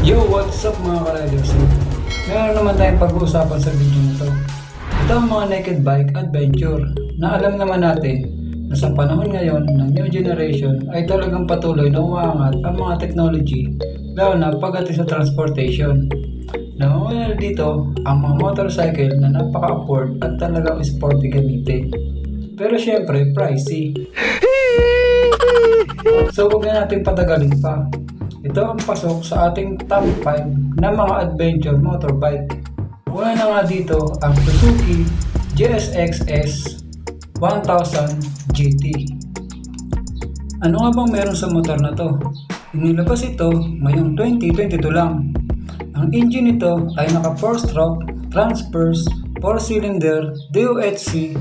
Yo, what's up mga ka-riders? Meron naman tayong pag-uusapan sa video nito. Ito ang mga naked bike adventure na alam naman natin na sa panahon ngayon ng new generation ay talagang patuloy na umaangat ang mga technology, lalo na pagdating sa transportation. Namamagitan dito ang mga motorcycle na napaka-afford at talagang sporty gamitin. Pero syempre, pricey. So huwag na natin patagalin pa. Ito ang pasok sa ating top 5 na mga adventure motorbike. Una na nga dito ang SUZUKI GSX-S 1000 GT. Ano nga bang meron sa motor na to? Inilabas ito ngayong 2022 lang. Ang engine nito ay naka 4-stroke, transverse, 4-cylinder, DOHC,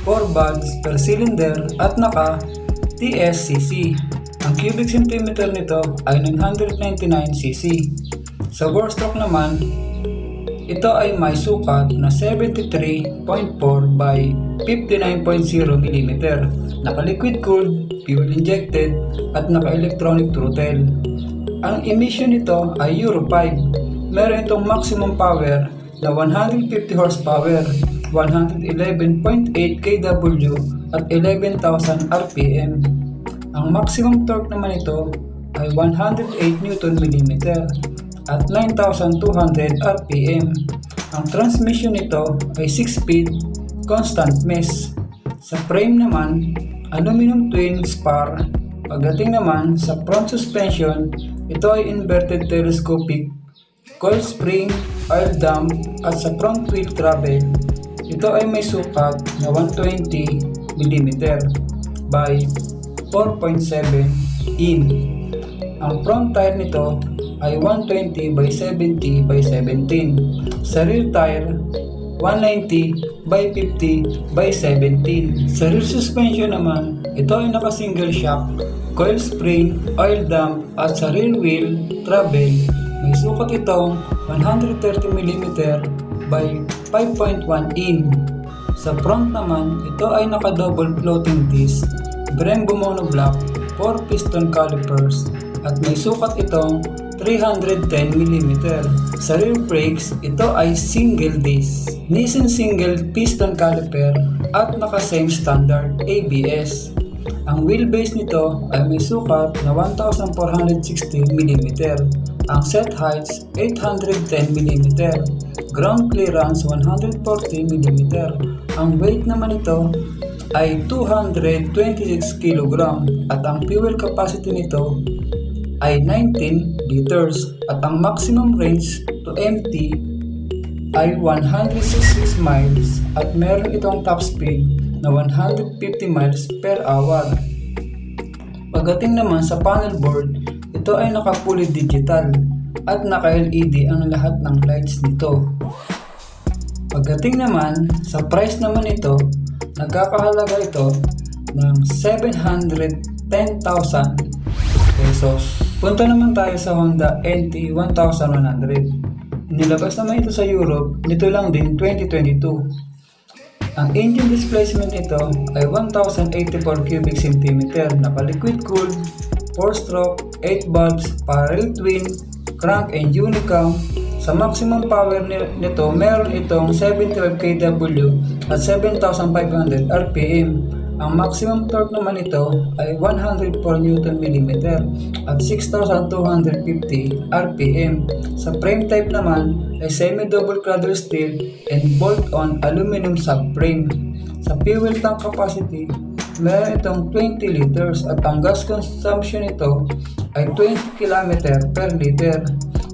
4 valves per cylinder at naka TSCC. Ang cubic centimeter nito ay 999cc. Sa bore stroke naman, ito ay may sukat na 73.4 by 59.0 mm. Naka-liquid cooled, fuel injected at naka-electronic throttle. Ang emission nito ay Euro 5. Meron itong maximum power na 150 horsepower, 111.8 kW at 11,000 RPM. Ang maximum torque naman ito ay 108 Nm at 9,200 RPM. Ang transmission nito ay 6-speed constant mesh. Sa frame naman, aluminum twin spar. Pagdating naman sa front suspension, ito ay inverted telescopic, coil spring, oil dump at sa front wheel travel, ito ay may sukat na 120 mm by 4.7 in. Ang front tire nito ay 120 by 70 by 17. Sa rear tire, 190 by 50 by 17. Sa rear suspension naman, ito ay naka single shock, coil spring, oil dump at sa rear wheel travel, may sukat itong 130 mm by 5.1 in. Sa front naman, ito ay naka double floating disc, Brembo monoblock, 4 piston calipers at may sukat itong 310 mm. Sa rear brakes, ito ay single disc, Nissan single piston caliper at naka same standard ABS. Ang wheelbase nito ay may sukat na 1,460 mm. Ang set heights 810 mm. Ground clearance 140 mm. Ang weight naman nito ay 226 kg at ang fuel capacity nito ay 19 liters at ang maximum range to empty ay 166 miles at meron itong top speed na 150 miles per hour. Pagdating naman sa panel board, ito ay naka fully digital at naka LED ang lahat ng lights nito. Pagdating naman sa price naman ito, nagkakahalaga ito ng 710,000 pesos. Punta naman tayo sa Honda NT 1100. Nilabas naman ito sa Europe nito lang din 2022. Ang engine displacement nito ay 1,084 cubic centimeter, naka-liquid cooled, 4-stroke, 8 valves, parallel twin, crank and unicam. Sa maximum power nito, meron itong 75 kW at 7,500 RPM. Ang maximum torque naman ito ay 104 Nm at 6,250 RPM. Sa frame type naman ay semi-double cradle steel and bolt-on aluminum subframe. Sa fuel tank capacity, meron itong 20 liters at ang gas consumption nito ay 20 km per liter.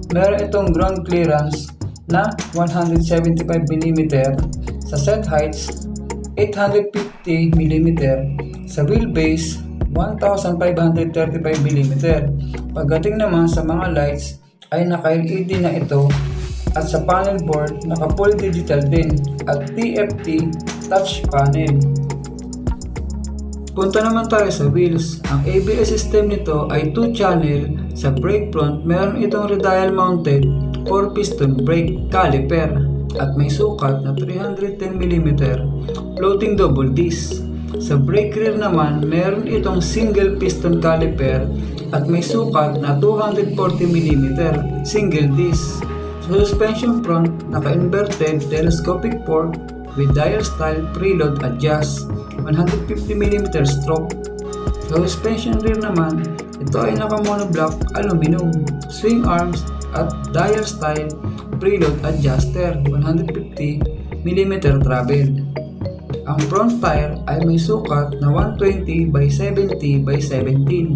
Meron itong ground clearance na 175 mm, sa set heights 850 mm, sa wheelbase 1,535 mm. Pagdating naman sa mga lights ay naka-LED na ito at sa panel board naka full digital din at TFT touch panel. Punta naman tayo sa wheels. Ang ABS system nito ay 2-channel. Sa brake front, meron itong radial mounted 4-piston brake caliper at may sukat na 310 mm floating double disc. Sa brake rear naman, meron itong single piston caliper at may sukat na 240mm single disc. Sa suspension front, naka-inverted telescopic fork with dial style preload adjust, 150mm stroke. Sa suspension rear naman, ito ay naka-monoblock aluminum, swing arms at dial style preload adjuster, 150mm travel. Ang front tire ay may sukat na 120 by 70 by 17.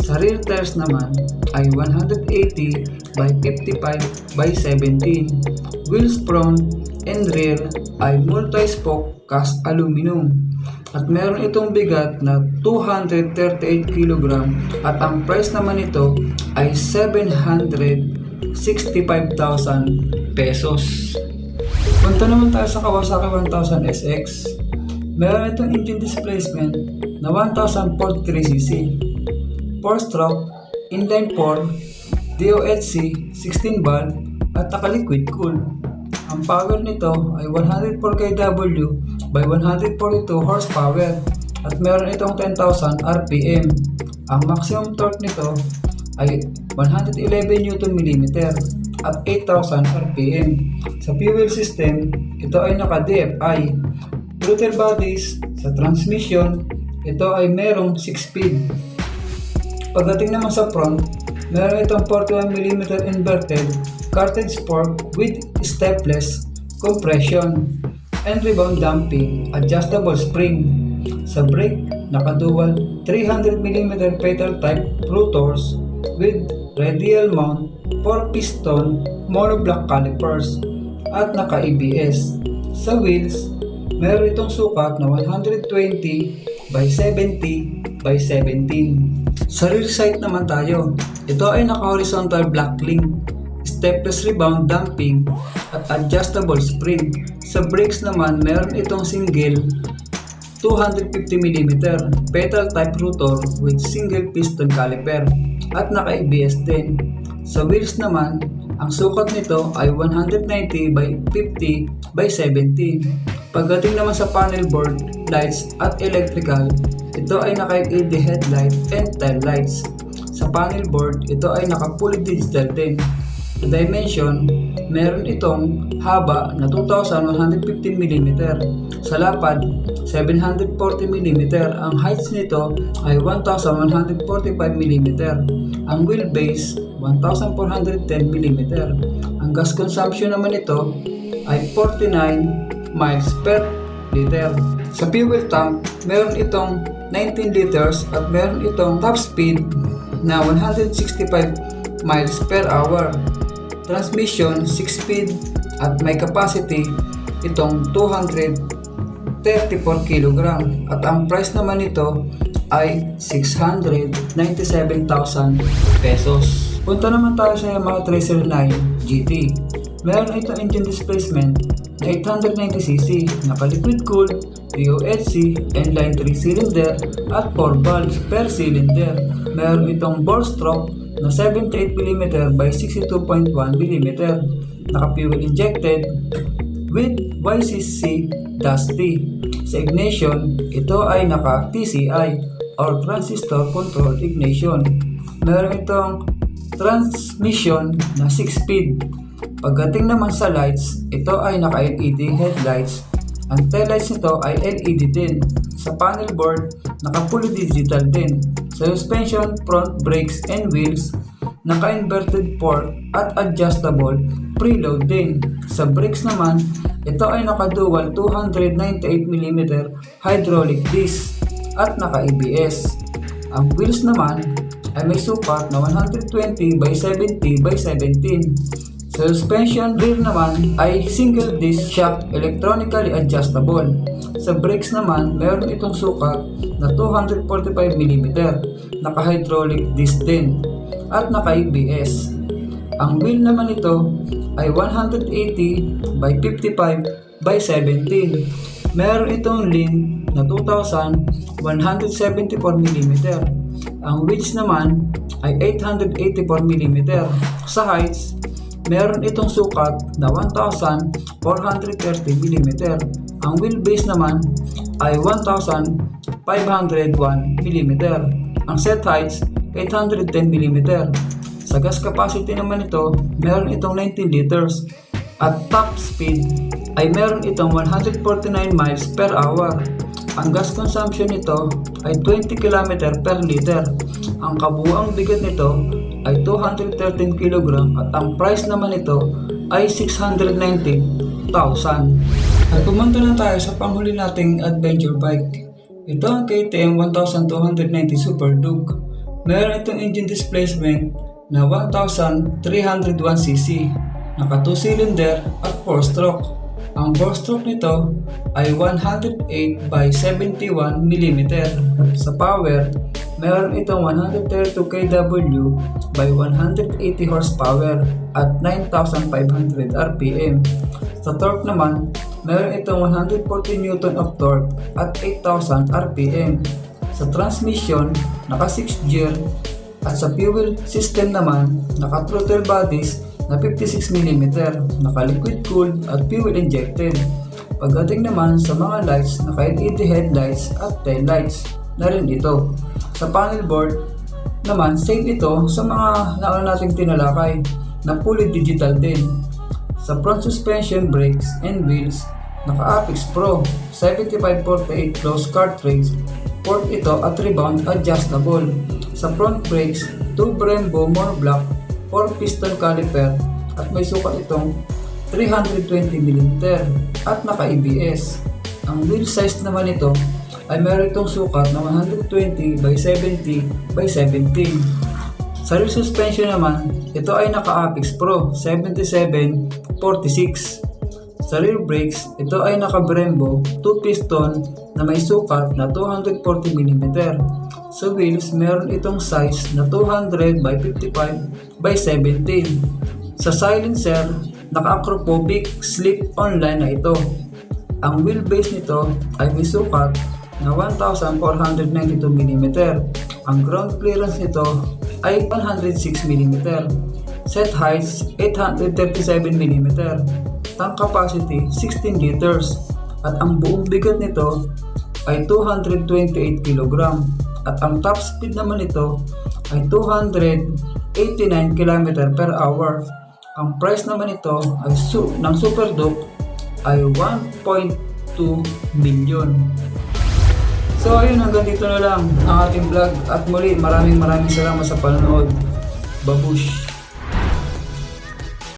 Sa rear tires naman ay 180 by 55 by 17. Wheels front and rear ay multi-spoke cast aluminum at meron itong bigat na 238 kg at ang price naman ito ay 765,000 pesos. Punta naman tayo sa Kawasaki 1000 SX. Meron itong engine displacement na 1043cc, 4-stroke, inline 4, DOHC 16 valve at naka-liquid cool. Ang power nito ay 104 kW by 142 horsepower at meron itong 10,000 RPM. Ang maximum torque nito ay 111 Nm at 8,000 RPM. Sa fuel system, ito ay naka-DFI. Throttle bodies, sa transmission, ito ay merong 6-speed. Pagdating naman sa front, meron itong 41mm inverted cartridge fork with stepless compression and rebound damping adjustable spring. Sa brake, naka-dual 300mm pedal type rotors with radial mount 4-piston monoblock calipers at naka-ABS. Sa wheels, meron itong sukat na 120 by 70 by 17. Sa rear sight naman tayo, ito ay naka-horizontal black link, stepless rebound damping at adjustable spring. Sa brakes naman, meron itong single 250mm pedal type rotor with single piston caliper at naka-ABS din. Sa wheels naman, ang sukat nito ay 190 by 50 by 17. Pagdating naman sa panel board, lights at electrical, ito ay naka-LED headlight and tail lights. Sa panel board, ito ay naka-fully digital din. Sa dimension, meron itong haba na 2,115mm. Sa lapad, 740mm. Ang height nito ay 1,145mm. Ang wheelbase, 1,410mm. Ang gas consumption naman ito ay 49 miles per liter. Sa fuel tank, meron itong 19 liters at meron itong top speed na 165 miles per hour. Transmission 6-speed at may capacity itong 234 kg at ang price naman nito ay 697,000 pesos. Punta naman tayo sa Yamaha Tracer 9 GT. Meron itong engine displacement na 890cc, naka-liquid cooled, DOHC, inline 3 cylinder at 4 valves per cylinder. Meron itong bore stroke na 78mm by 62.1mm, naka-fuel injected with YCC Dusty. Sa ignition, ito ay naka-TCI or Transistor Control Ignition. Meron itong transmission na 6-speed. Pagdating naman sa lights, ito ay naka-LED headlights. Ang taillights nito ay LED din. Sa panel board, naka-fully digital din. Sa suspension, front brakes and wheels, naka-inverted fork at adjustable preload din. Sa brakes naman, ito ay naka-dual 298mm hydraulic disc at naka-ABS. Ang wheels naman ay may sukat na 120 by 70 by 17. Sa suspension rear naman ay single disc shock electronically adjustable. Sa brakes naman, meron itong sukat na 245mm, naka-hydraulic disc din at naka-ABS. Ang wheel naman ito ay 180 by 55 by 17. Meron itong length na 2,174mm. Ang width naman ay 884mm. Sa heights, meron itong sukat na 1,430mm. Ang wheelbase naman ay 1,501mm. Ang set heights, 810mm. Sa gas capacity naman ito, meron itong 19 liters. At top speed ay meron itong 149 miles per hour. Ang gas consumption nito ay 20 km per liter. Ang kabuuang bigat nito ay 213 kg at ang price naman nito ay 690,000. At pumunta na tayo sa panghuli nating adventure bike. Ito ang KTM 1290 Super Duke. Meron itong engine displacement na 1301cc, naka 2 cylinder at 4 stroke. Ang 4 stroke nito ay 108 by 71 mm. Sa power, meron itong 132 kW by 180 horsepower at 9,500 RPM. Sa torque naman, meron itong 140 Newton of torque at 8,000 RPM. Sa transmission, naka 6 gear. At sa fuel system naman, naka throttle bodies na 56mm, naka liquid cooled at fuel injected. Pagdating naman sa mga lights, naka LED headlights at tail lights na rin ito. Sa panel board naman, same ito sa mga nauna nating tinalakay na fully digital din. Sa front suspension, brakes and wheels, naka Apex Pro 7548 close cartridge. Port ito at rebound adjustable. Sa front brakes, 2 Brembo monoblock 4 piston caliper at may sukat itong 320mm at naka ABS. Ang wheel size naman ito ay meron itong sukat na 120 by 70 by 17. Sa rear suspension naman, ito ay naka Apex Pro 7746. Sa rear brakes, ito ay naka Brembo 2 piston na may sukat na 240mm. Sa wheels, meron itong size na 200 by 55 by 17. Sa silencer, naka-acropobic slip-on line na ito. Ang wheelbase nito ay may sukat na 1,492mm. Ang ground clearance nito ay 106mm. Set height 837mm. Tank capacity 16 liters. At ang buong bigat nito ay 228 kg. At ang top speed naman nito ay 289 km per hour. Ang price naman ito ay ng Super Duke ay 1.2 million. So ayun, hanggang dito na lang ang ating vlog at muli maraming salamat sa panonood. Babush!